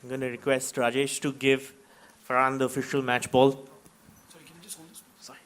I'm going to request Rajesh to give Farhan the official match ball. Sorry, can you just hold this? Sorry.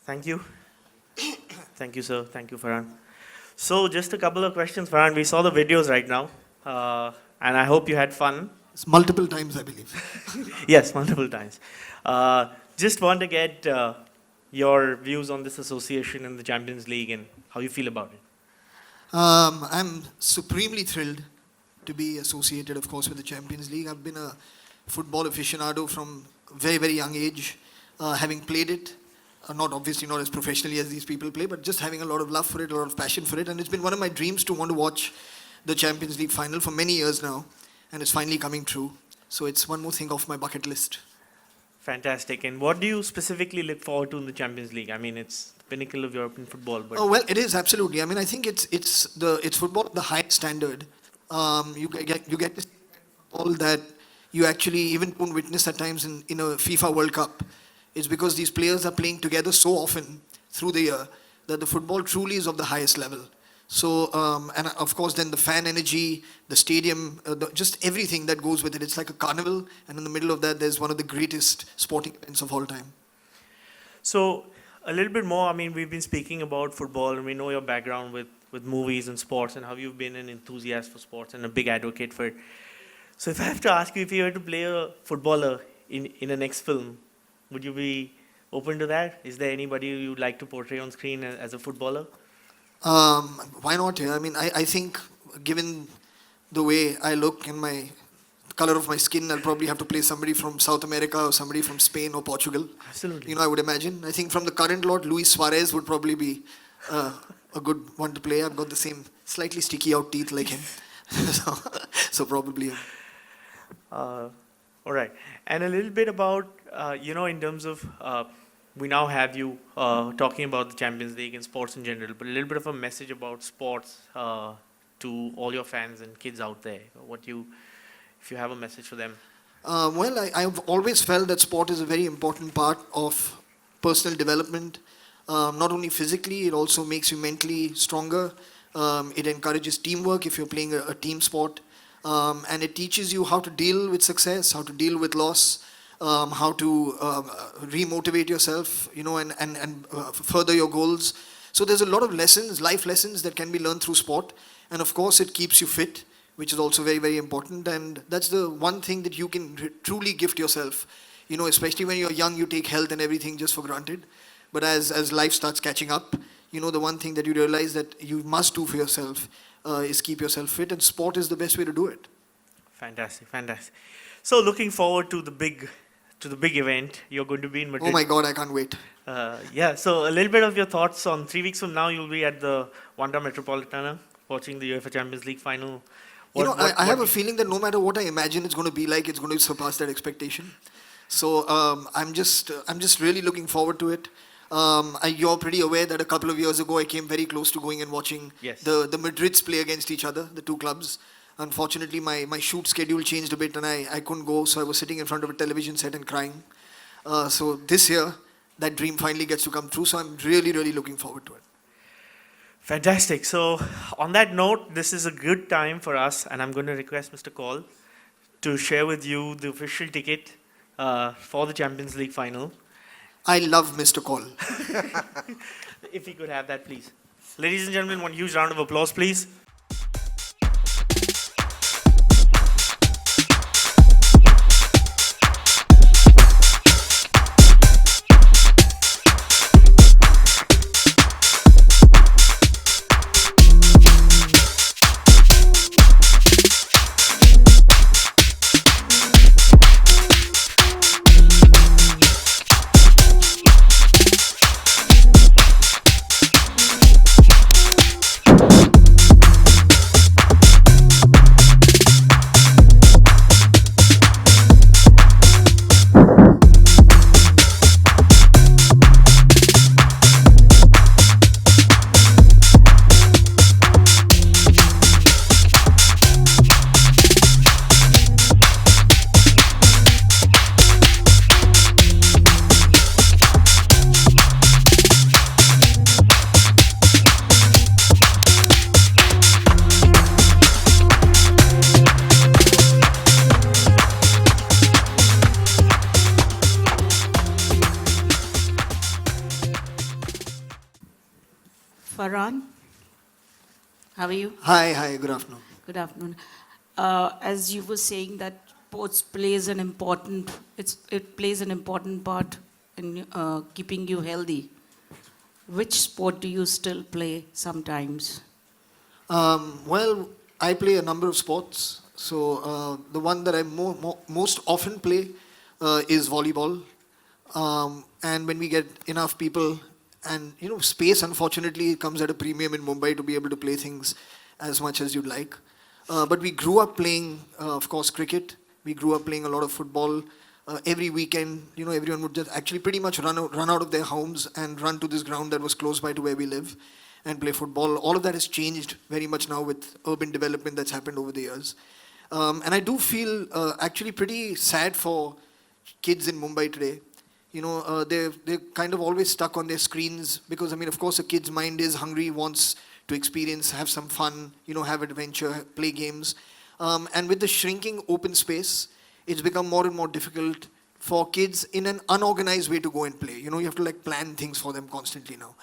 Thank you. Thank you, sir. Thank you, Farhan. So, just a couple of questions, Farhan. We saw the videos right now, and I hope you had fun. It's multiple times, I believe. Yes, multiple times. Just want to get your views on this association in the Champions League and how you feel about it. I'm supremely thrilled to be associated, of course, with the Champions League. I've been a football aficionado from a very, very young age, having played it. Obviously not as professionally as these people play, but just having a lot of love for it, a lot of passion for it. And it's been one of my dreams to want to watch the Champions League final for many years now. And it's finally coming true. So it's one more thing off my bucket list. Fantastic. And what do you specifically look forward to in the Champions League? I mean, it's the pinnacle of European football. But Oh well, it is absolutely. I mean, I think it's football at the highest standard. You get this all that you actually even don't witness at times in a FIFA World Cup. It's because these players are playing together so often through the year that the football truly is of the highest level. So, and of course, then the fan energy, the stadium, just everything that goes with it. It's like a carnival, and in the middle of that, there's one of the greatest sporting events of all time. So, a little bit more, I mean, we've been speaking about football and we know your background with movies and sports and how you've been an enthusiast for sports and a big advocate for it. So, if I have to ask you, if you were to play a footballer in a next film, would you be open to that? Is there anybody you'd like to portray on screen as a footballer? Why not? Yeah? I mean, I think given the way I look and my color of my skin, I'll probably have to play somebody from South America or somebody from Spain or Portugal. Absolutely. You know, I would imagine. I think from the current lot, Luis Suarez would probably be a good one to play. I've got the same slightly sticky out teeth like him. so probably him. All right. And a little bit about, in terms of, we now have you talking about the Champions League and sports in general, but a little bit of a message about sports to all your fans and kids out there. If you have a message for them. I've always felt that sport is a very important part of personal development. Not only physically, it also makes you mentally stronger. It encourages teamwork if you're playing a team sport. And it teaches you how to deal with success, how to deal with loss, how to remotivate yourself, and further your goals. So there's a lot of lessons, life lessons that can be learned through sport. And of course, it keeps you fit, which is also very, very important. And that's the one thing that you can truly gift yourself. Especially when you're young, you take health and everything just for granted. But as life starts catching up, the one thing that you realize that you must do for yourself is keep yourself fit, and sport is the best way to do it. Fantastic. So looking forward to the big event. You're going to be in Madrid. Oh my God, I can't wait. So a little bit of your thoughts on 3 weeks from now, you'll be at the Wanda Metropolitana watching the UEFA Champions League final. I have a feeling that no matter what I imagine it's going to be like, it's going to surpass that expectation. So I'm just really looking forward to it. You're pretty aware that a couple of years ago I came very close to going and watching the Madrids play against each other, the two clubs. Unfortunately, my shoot schedule changed a bit and I couldn't go, so I was sitting in front of a television set and crying. So this year, that dream finally gets to come true, so I'm really, really looking forward to it. Fantastic. So on that note, this is a good time for us, and I'm going to request Mr. Kaul to share with you the official ticket for the Champions League final. I love Mr. Kaul. If we could have that, please. Ladies and gentlemen, one huge round of applause, please. Farhan, how are you? Hi, good afternoon. Good afternoon. As you were saying that sports plays an important, it plays an important part in keeping you healthy. Which sport do you still play sometimes? Well, I play a number of sports. So the one that I most often play is volleyball. And when we get enough people, and space unfortunately comes at a premium in Mumbai to be able to play things as much as you'd like. But we grew up playing, of course, cricket. We grew up playing a lot of football. Every weekend, everyone would just actually pretty much run out of their homes and run to this ground that was close by to where we live and play football. All of that has changed very much now with urban development that's happened over the years. And I do feel actually pretty sad for kids in Mumbai today. They're kind of always stuck on their screens because, of course, a kid's mind is hungry, wants to experience, have some fun, have adventure, play games. And with the shrinking open space, it's become more and more difficult for kids in an unorganized way to go and play. You have to plan things for them constantly now.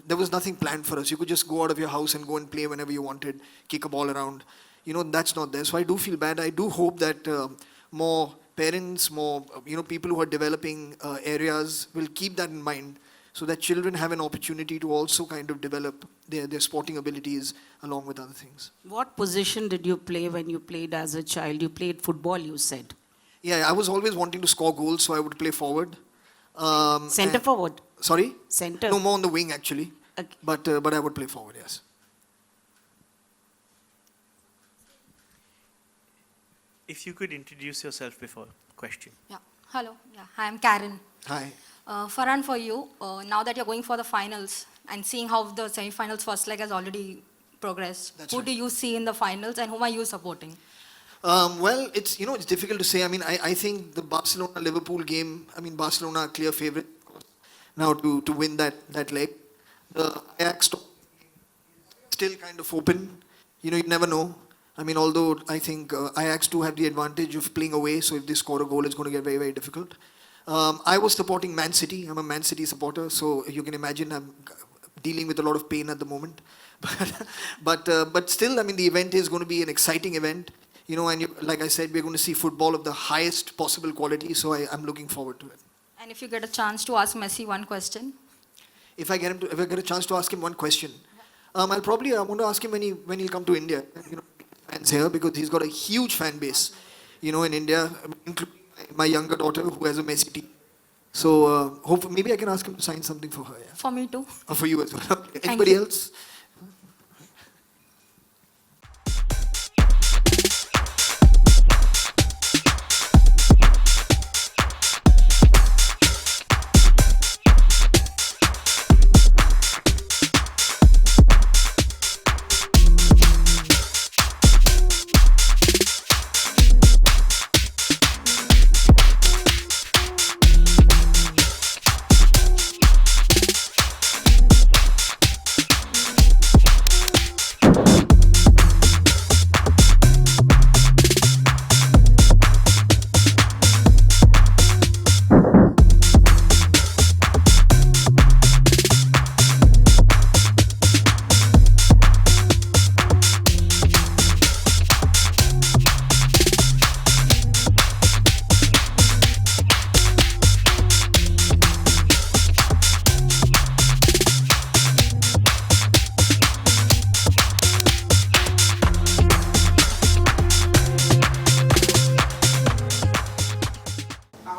There was nothing planned for us. You could just go out of your house and go and play whenever you wanted, kick a ball around. That's not there. So I do feel bad. I do hope that more parents, more people who are developing areas will keep that in mind so that children have an opportunity to also kind of develop their sporting abilities along with other things. What position did you play when you played as a child? You played football, you said. Yeah, I was always wanting to score goals, so I would play forward. Center forward? Sorry? Center? No, more on the wing actually. Okay. But I would play forward, yes. If you could introduce yourself before question. Yeah. Hello. Yeah. Hi, I'm Karen. Hi. Farhan, for you, now that you're going for the finals and seeing how the semi-finals first leg has already progressed, That's who right. do you see in the finals and whom are you supporting? Well, it's difficult to say. I think the Barcelona-Liverpool game, Barcelona are clear favourite now to win that leg. The Ajax still kind of open. You never know. Although I think Ajax do have the advantage of playing away, so if they score a goal, it's going to get very, very difficult. I was supporting Man City. I'm a Man City supporter, so you can imagine I'm dealing with a lot of pain at the moment. But still, the event is going to be an exciting event. Like I said, we're going to see football of the highest possible quality, so I'm looking forward to it. And if you get a chance to ask Messi one question? If I get a chance to ask him one question, I want to ask him when he'll come to India. Fans here because he's got a huge fan base, in India, including my younger daughter who has a Messi team. So hopefully, maybe I can ask him to sign something for her. Yeah? For me too. Or for you as well. Thank Anybody you. else?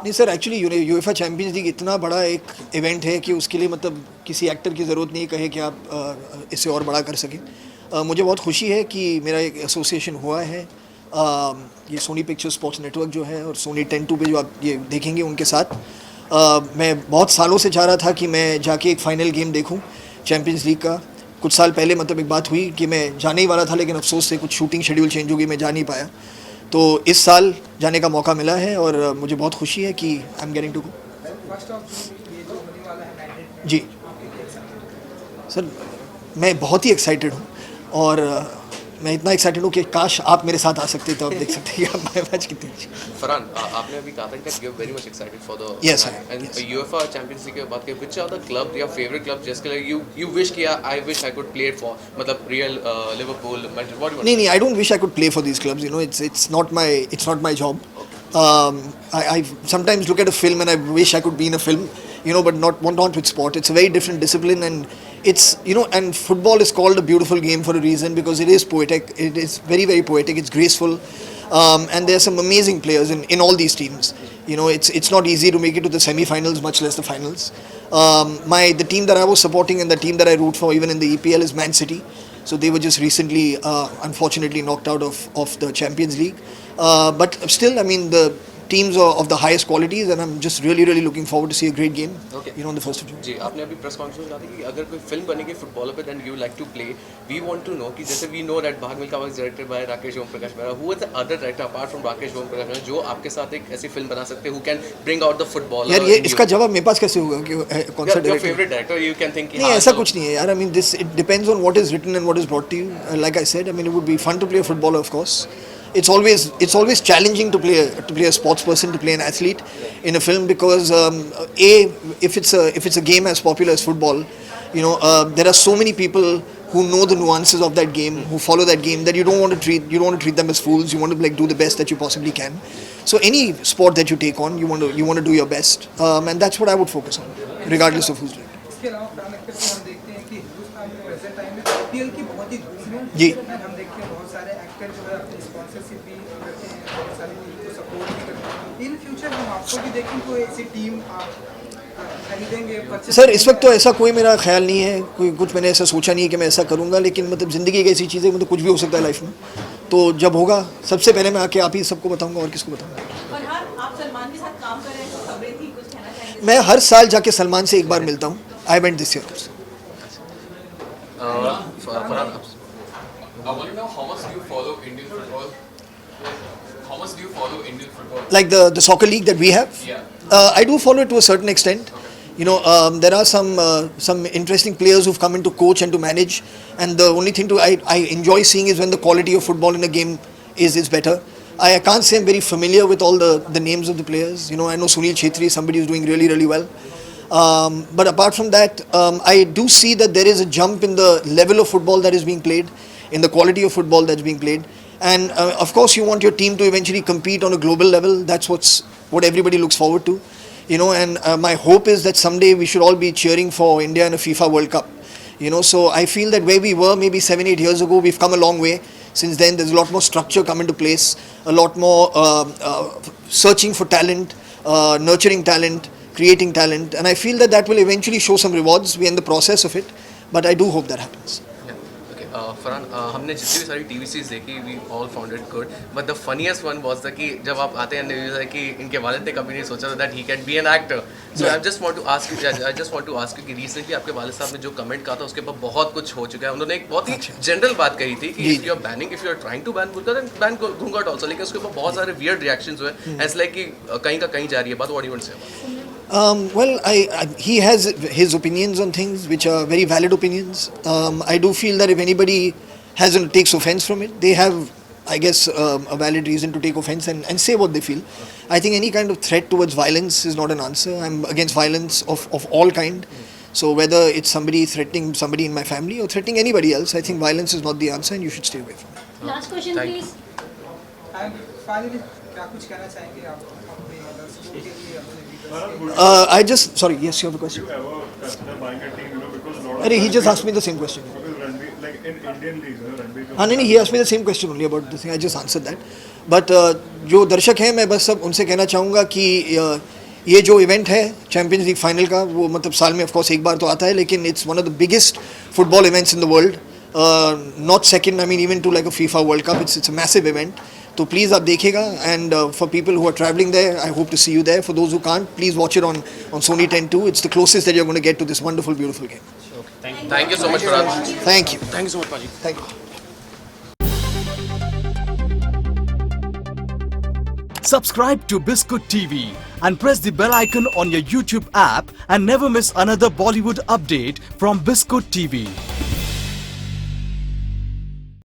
नहीं sir, actually UEFA champions league इतना बड़ा एक event है कि उसके लिए किसी actor की ज़रूरत नहीं कहे कि आप इसे और बड़ा कर सकें. मुझे बहुत खुशी है कि मेरा एक एसोसिएशन हुआ है ये सोनी पिक्चर स्पोर्ट्स नेटवर्क जो है और सोनी 10/2 पे जो आप ये देखेंगे उनके साथ. मैं बहुत सालों से चाह रहा था कि मैं जाके एक फ़ाइनल गेम देखूं चैंपियंस लीग का. कुछ साल पहले एक बात हुई कि मैं जाने ही वाला था, लेकिन अफसोस से कुछ शूटिंग शेड्यूल चेंज हो गई, मैं जा नहीं पाया. तो इस साल जाने का मौका मिला है और मुझे बहुत खुशी है कि I am getting to go. जी सर, मैं बहुत ही एक्साइटेड हूँ और मैं इतना एक्साइटेड हूँ कि काश आप मेरे साथ आ सकते तो आप देख सकते कि आप मैच कितनी अच्छी। Farhan, आपने अभी कहा था that you're very much excited for the Yes, I am. and Yes. UEFA Champions League की बात करें, which are the club your favorite club जिसके लिए you wish कि I wish I could play for, मतलब Real, Liverpool, Madrid, what do you want? नहीं, I don't wish I could play for these clubs. You know, it's not my job. I sometimes look at a film and I wish I could be in a film, you know, but not with sport. It's a very different discipline, and it's, you know, and football is called a beautiful game for a reason because it is poetic. It is very, very poetic. It's graceful, and there are some amazing players in all these teams. You know, it's not easy to make it to the semi-finals, much less the finals. The team that I was supporting and the team that I root for even in the EPL is Man City. So they were just recently, unfortunately, knocked out of the Champions League. But still, I mean, the teams are of the highest qualities, and I'm just really, really looking forward to see a great game. Okay. You know, on the 1st of June. जी, आपने अभी press conference में कहा था कि अगर कोई film बनेगी footballer पे then you like to play. We want to know कि जैसे we know that भाग Milkha was directed by Rakesh Om Prakash Mehra. Who is the other director apart from Rakesh Om Prakash Mehra जो आपके साथ एक ऐसी फिल्म बना सकते हैं who can bring out the footballer? यार ये इसका जवाब मेरे पास कैसे होगा कि कौन सा your director? favorite director you can think कि नहीं, हाँ, ऐसा चलो. कुछ नहीं है यार. I mean, it depends on what is written and what is brought to you. Like I said, I mean, it would be fun to play a footballer, of course. It's always challenging to play a sports person, to play an athlete in a film because if it's a game as popular as football, you know, there are so many people who know the nuances of that game, who follow that game, that you don't want to treat them as fools. You want to like do the best that you possibly can. So any sport that you take on, you want to do your best, and that's what I would focus on, regardless of who's doing it. इसके अलावा फरहान अख्तर से हम देखते हैं कि हिंदुस्तान में present time में IPL की बहुत ही धूम है जी। And हम देखते हैं बहुत सारे एक्टर जो है अपनी स्पॉन्सरशिप भी करते हैं, बहुत सारी टीम को सपोर्ट भी करते हैं. इन फ्यूचर हम आपको भी देखें कोई ऐसी टीम आप खरीदेंगे purchase सर इस वक्त तो करेंगे? ऐसा कोई मेरा ख्याल नहीं है, कोई कुछ मैंने ऐसा सोचा नहीं है कि मैं ऐसा करूंगा, लेकिन मतलब ज़िंदगी एक ऐसी चीज़ है, मतलब कुछ भी हो सकता है लाइफ में. तो जब होगा सबसे पहले मैं आके आप ही सबको बताऊंगा, और किसको बताऊंगा. फरहान, आप सलमान के साथ काम कर रहे हैं तो खबरें थी, कुछ कहना चाहेंगे? मैं हर साल जाके सलमान से एक बार मिलता हूँ. I went this year also. Farhan, I want to know how much do you follow Indian football? How much do you follow Indian football? Like the soccer league that we have. Yeah. I do follow it to a certain extent. You know, there are some interesting players who've come in to coach and to manage, and the only thing I enjoy seeing is when the quality of football in a game is better. I can't say I'm very familiar with all the names of the players. You know, I know Sunil Chhetri is somebody who's doing really, really well. But apart from that, I do see that there is a jump in the level of football that is being played, in the quality of football that's being played. And of course, you want your team to eventually compete on a global level. That's what everybody looks forward to. You know, and my hope is that someday we should all be cheering for India in a FIFA World Cup. You know, so I feel that where we were maybe 7-8 years ago, we've come a long way. Since then, there's a lot more structure come into place, a lot more searching for talent, nurturing talent, creating talent, and I feel that will eventually show some rewards. We're in the process of it, but I do hope that happens. Okay, Farhan, हमने जितनी भी सारी TV series देखी, we all found it good. But the funniest one was that कि जब आप आते हैं न्यूज़ है कि इनके वालिद ने कभी नहीं सोचा था that he can be an actor. So I just want to ask you कि recently आपके वालिद साहब ने जो कमेंट कहा था उसके ऊपर बहुत कुछ हो चुका है. उन्होंने एक बहुत ही जनरल बात कही थी कि if you are trying to ban burqa then ban घूंघट also. लेकिन उसके ऊपर बहुत सारे weird reactions हुए. It's like कि कहीं का कहीं जा रही है बात. What do you want to say about it? Well, he has his opinions on things which are very valid opinions. I do feel that if anybody takes offense from it, they have, I guess, a valid reason to take offense and say what they feel. I think any kind of threat towards violence is not an answer. I'm against violence of all kind. So whether it's somebody threatening somebody in my family or threatening anybody else, I think violence is not the answer and you should stay away from it. Last question, Thank you. please. And finally, क्या कुछ कहना चाहेंगे आप अपने दर्शकों के लिए, अपने viewers के लिए? Sorry, yes, you have a question. You ever consider buying a team, you know, because a lot of Arey, he just asked me the same question. because Ranveer, like in Indian leagues, you know, Ranveer हाँ नहीं, he asked me the same question only about this thing. I just answered that. But जो दर्शक हैं, मैं बस सब उनसे कहना चाहूँगा कि ये जो इवेंट है चैम्पियंस लीग फाइनल का, वो मतलब साल में ऑफ कोर्स एक बार तो आता है, लेकिन it's one of the biggest football events in the world. Not second, I mean even to like a FIFA world cup. It's a massive event. तो प्लीज़ आप देखिएगा, and for people who are travelling there, I hope to see you there. For those who can't, please watch it on Sony 10/2. It's the closest that you're going to get to this wonderful, beautiful game. Thank you so much, Farhan. Thank you. Thank you so much, Paji. Thank you. Subscribe to Biscuit TV and press the bell icon on your YouTube app and never miss another Bollywood update from Biscuit TV.